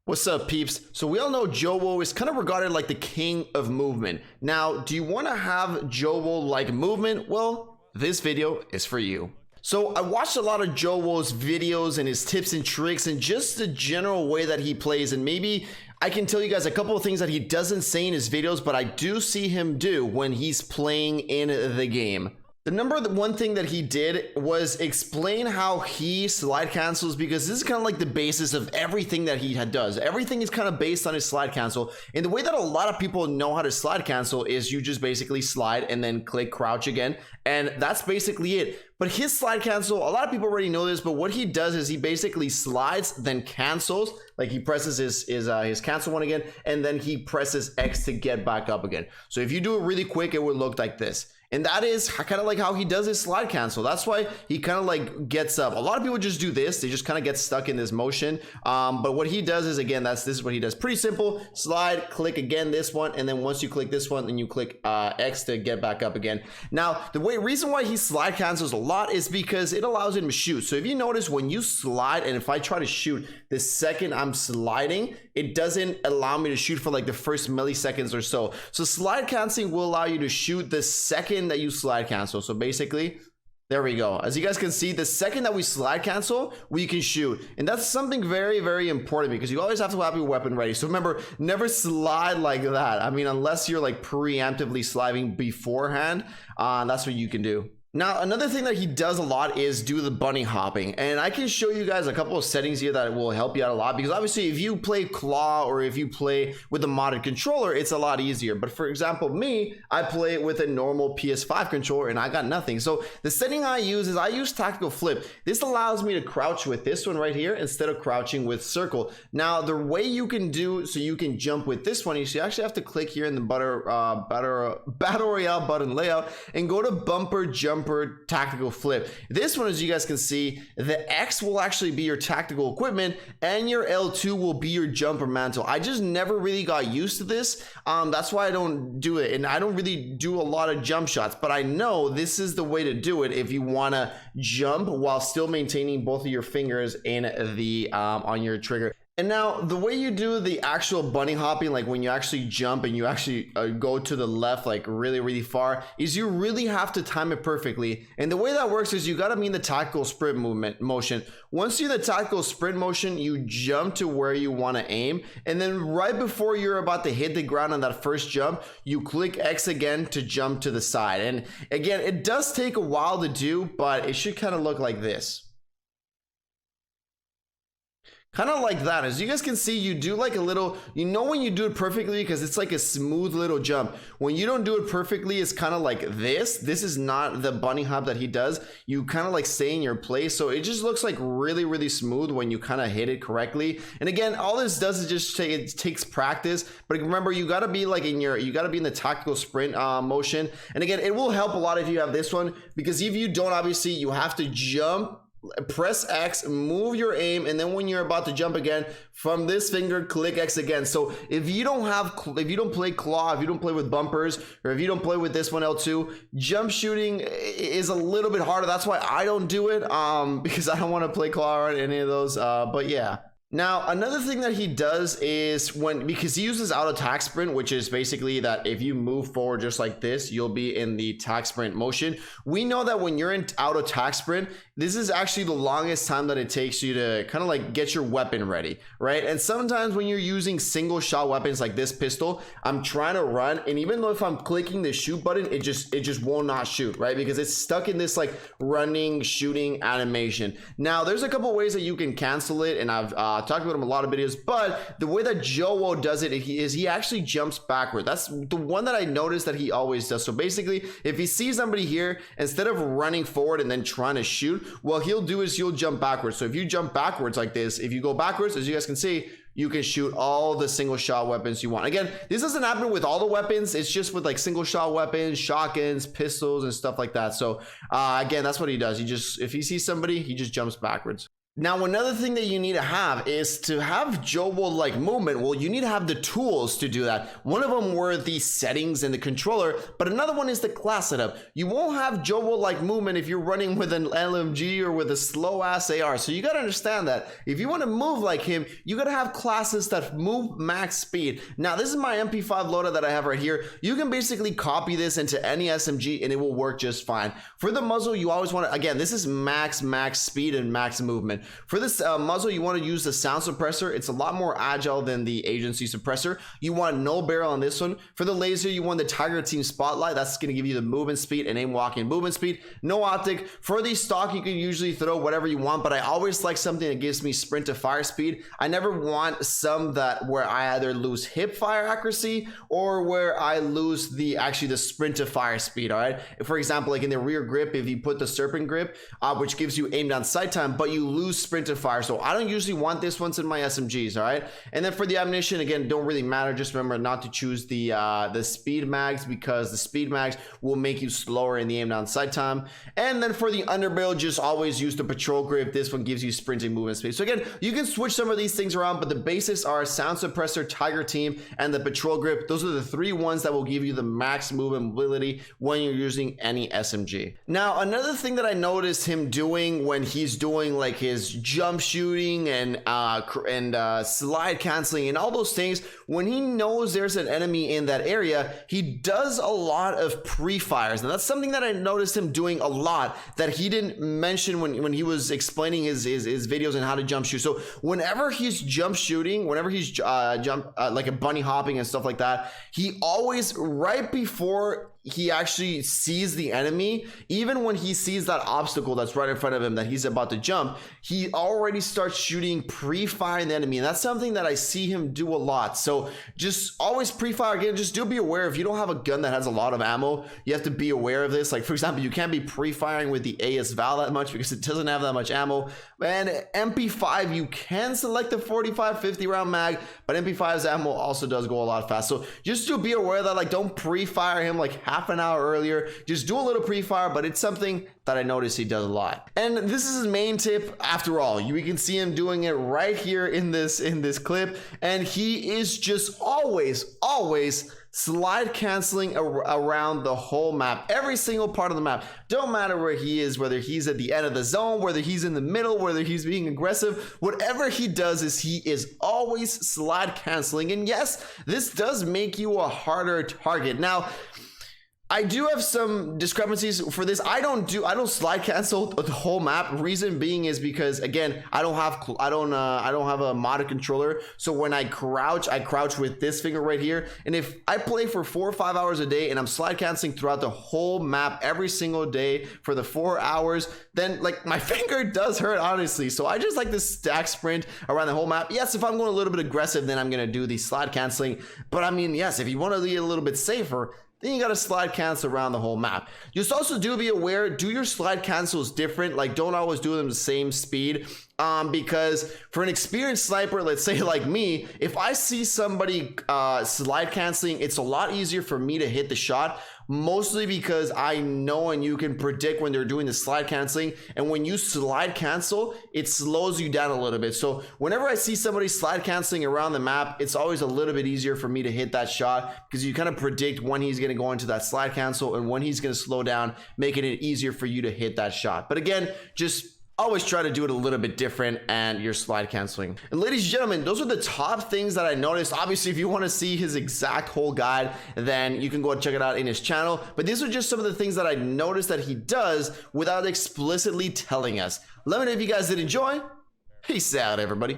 What's up, peeps? So we all know JOEWO is kind of regarded like the king of movement. Now, do you want to have JOEWO like movement? Well, this video is for you. So I watched a lot of JOEWO's videos and his tips and tricks and just the general way that he plays, and maybe I can tell you guys a couple of things that he doesn't say in his videos, but I do see him do when he's playing in the game. The number one thing that he did was explain how he slide cancels, because this is kind of like the basis of everything that he does. Everything is kind of based on his slide cancel. And the way that a lot of people know how to slide cancel is you just basically slide and then click crouch again. And that's basically it. But his slide cancel, a lot of people already know this, but what he does is he basically slides, then cancels. Like he presses his cancel one again, and then he presses X to get back up again. So if you do it really quick, it would look like this. And that is kind of like how he does his slide cancel. That's why he kind of like gets up. A lot of people just do this. They just kind of get stuck in this motion. But what he does is, again, this is what he does. Pretty simple. Slide, click again this one, and then once you click this one, then you click X to get back up again. Now, the reason why he slide cancels a lot is because it allows him to shoot. So if you notice, when you slide, and if I try to shoot, the second I'm sliding, it doesn't allow me to shoot for like the first milliseconds or so. So slide canceling will allow you to shoot the second that you slide cancel. So basically, there we go. As you guys can see, the second that we slide cancel, we can shoot. And that's something very, very important, because you always have to have your weapon ready. So remember, never slide like that. I mean, unless you're like preemptively sliding beforehand, that's what you can do. Now, another thing that he does a lot is do the bunny hopping, and I can show you guys a couple of settings here that will help you out a lot, because obviously if you play claw or if you play with a modded controller, it's a lot easier. But for example, me, I play with a normal PS5 controller and I got nothing. So the setting I use is I use tactical flip. This allows me to crouch with this one right here instead of crouching with circle. Now, the way you can do so you can jump with this one is you actually have to click here in the battle royale button layout and go to bumper jumper tactical flip. This one, as you guys can see, the X will actually be your tactical equipment and your L2 will be your jumper mantle. I just never really got used to this. That's why I don't do it, and I don't really do a lot of jump shots, but I know this is the way to do it if you want to jump while still maintaining both of your fingers in the on your trigger. And now the way you do the actual bunny hopping, like when you actually jump and you actually go to the left like really, really far, is you really have to time it perfectly. And the way that works is you got to be in the tactical sprint motion. Once you're in the tactical sprint motion, you jump to where you want to aim. And then right before you're about to hit the ground on that first jump, you click X again to jump to the side. And again, it does take a while to do, but it should kind of look like this. Kind of like that. As you guys can see, you do like a little, you know, when you do it perfectly, because it's like a smooth little jump. When you don't do it perfectly, it's kind of like this. This is not the bunny hop that he does. You kind of like stay in your place. So it just looks like really, really smooth when you kind of hit it correctly. And again, all this does is just it takes practice. But remember, you got to be like you got to be in the tactical sprint motion. And again, it will help a lot if you have this one, because if you don't, obviously you have to jump, press X, move your aim, and then when you're about to jump again, from this finger click X again. So if you don't play claw, if you don't play with bumpers, or if you don't play with this one L2, jump shooting is a little bit harder. That's why I don't do it, because I don't want to play claw or any of those, but yeah. Now, another thing that he does is because he uses auto tac sprint, which is basically that if you move forward just like this, you'll be in the tac sprint motion. We know that when you're in auto tac sprint, this is actually the longest time that it takes you to kind of like get your weapon ready, right? And sometimes when you're using single shot weapons like this pistol, I'm trying to run, and even though if I'm clicking the shoot button, it just will not shoot, right? Because it's stuck in this like running, shooting animation. Now, there's a couple ways that you can cancel it, and I've talked about him a lot of videos, but the way that JOEWO does it is he actually jumps backward. That's the one that I noticed that he always does. So basically, if he sees somebody here, instead of running forward and then trying to shoot, what he'll do is he'll jump backwards. So if you jump backwards like this, if you go backwards, as you guys can see, you can shoot all the single shot weapons you want. Again, this doesn't happen with all the weapons. It's just with like single shot weapons, shotguns, pistols, and stuff like that. So again, that's what he does. If he sees somebody, he just jumps backwards. Now, another thing that you need to have is to have JOEWO like movement. Well, you need to have the tools to do that. One of them were the settings in the controller, but another one is the class setup. You won't have JOEWO like movement if you're running with an LMG or with a slow ass AR. So you gotta understand that if you want to move like him, you gotta have classes that move max speed. Now, this is my MP5 loader that I have right here. You can basically copy this into any SMG and it will work just fine. For the muzzle, you always want to, again, this is max speed and max movement. For this muzzle, you want to use the sound suppressor. It's a lot more agile than the agency suppressor. You want no barrel on this one. For the laser, you want the Tiger Team Spotlight. That's going to give you the movement speed and aim walking movement speed. No optic. For the stock, you can usually throw whatever you want, but I always like something that gives me sprint to fire speed. I never want some that where I either lose hip fire accuracy or where I lose the sprint to fire speed. All right. For example, like in the rear grip, if you put the serpent grip, which gives you aim down sight time, but you lose sprint to fire. So I don't usually want this once in my SMGs. All right. And then for the ammunition, again, don't really matter. Just remember not to choose the speed mags, because the speed mags will make you slower in the aim down sight time. And then for the underbarrel, just always use the patrol grip. This one gives you sprinting movement speed. So again, you can switch some of these things around, but the basics are sound suppressor, Tiger Team, and the patrol grip. Those are the three ones that will give you the max movement mobility when you're using any SMG. Now, another thing that I noticed him doing when he's doing like his jump shooting and slide canceling and all those things, when he knows there's an enemy in that area, he does a lot of pre-fires. And that's something that I noticed him doing a lot that he didn't mention when he was explaining his videos on how to jump shoot. So whenever he's jump shooting, whenever he's like a bunny hopping and stuff like that, he always, right before he actually sees the enemy, even when he sees that obstacle that's right in front of him that he's about to jump, he already starts shooting, pre-firing the enemy. And that's something that I see him do a lot. So just always pre-fire. Again, just do be aware, if you don't have a gun that has a lot of ammo, you have to be aware of this. Like, for example, you can't be pre-firing with the AS Val that much because it doesn't have that much ammo. And MP5, you can select the 45-50 round mag, but MP5's ammo also does go a lot fast. So just to be aware that, like, don't pre-fire him like half an hour earlier. Just do a little pre-fire, but it's something that I noticed he does a lot. And this is his main tip. After all, we can see him doing it right here in this clip, and he is just always slide canceling around the whole map, every single part of the map. Don't matter where he is, whether he's at the end of the zone, whether he's in the middle, whether he's being aggressive, whatever he does is he is always slide canceling. And yes, this does make you a harder target. Now, I do have some discrepancies for this. I don't slide cancel the whole map. Reason being is because, again, I don't have a modded controller. So when I crouch with this finger right here. And if I play for 4 or 5 hours a day and I'm slide canceling throughout the whole map every single day for the 4 hours, then like my finger does hurt, honestly. So I just like to stack sprint around the whole map. Yes, if I'm going a little bit aggressive, then I'm gonna do the slide canceling. But I mean, yes, if you want to be a little bit safer, then you got to slide cancel around the whole map. Just also do be aware, do your slide cancels different. Like, don't always do them the same speed. Because for an experienced sniper, let's say like me, if I see somebody slide canceling, it's a lot easier for me to hit the shot, mostly because I know and you can predict when they're doing the slide canceling. And when you slide cancel, it slows you down a little bit. So whenever I see somebody slide canceling around the map, it's always a little bit easier for me to hit that shot, because you kind of predict when he's going to go into that slide cancel and when he's going to slow down, making it easier for you to hit that shot. But again, just always try to do it a little bit different and you're slide canceling. And ladies and gentlemen, those are the top things that I noticed. Obviously, if you want to see his exact whole guide, then you can go and check it out in his channel. But these are just some of the things that I noticed that he does without explicitly telling us. Let me know if you guys did enjoy. Peace out, everybody.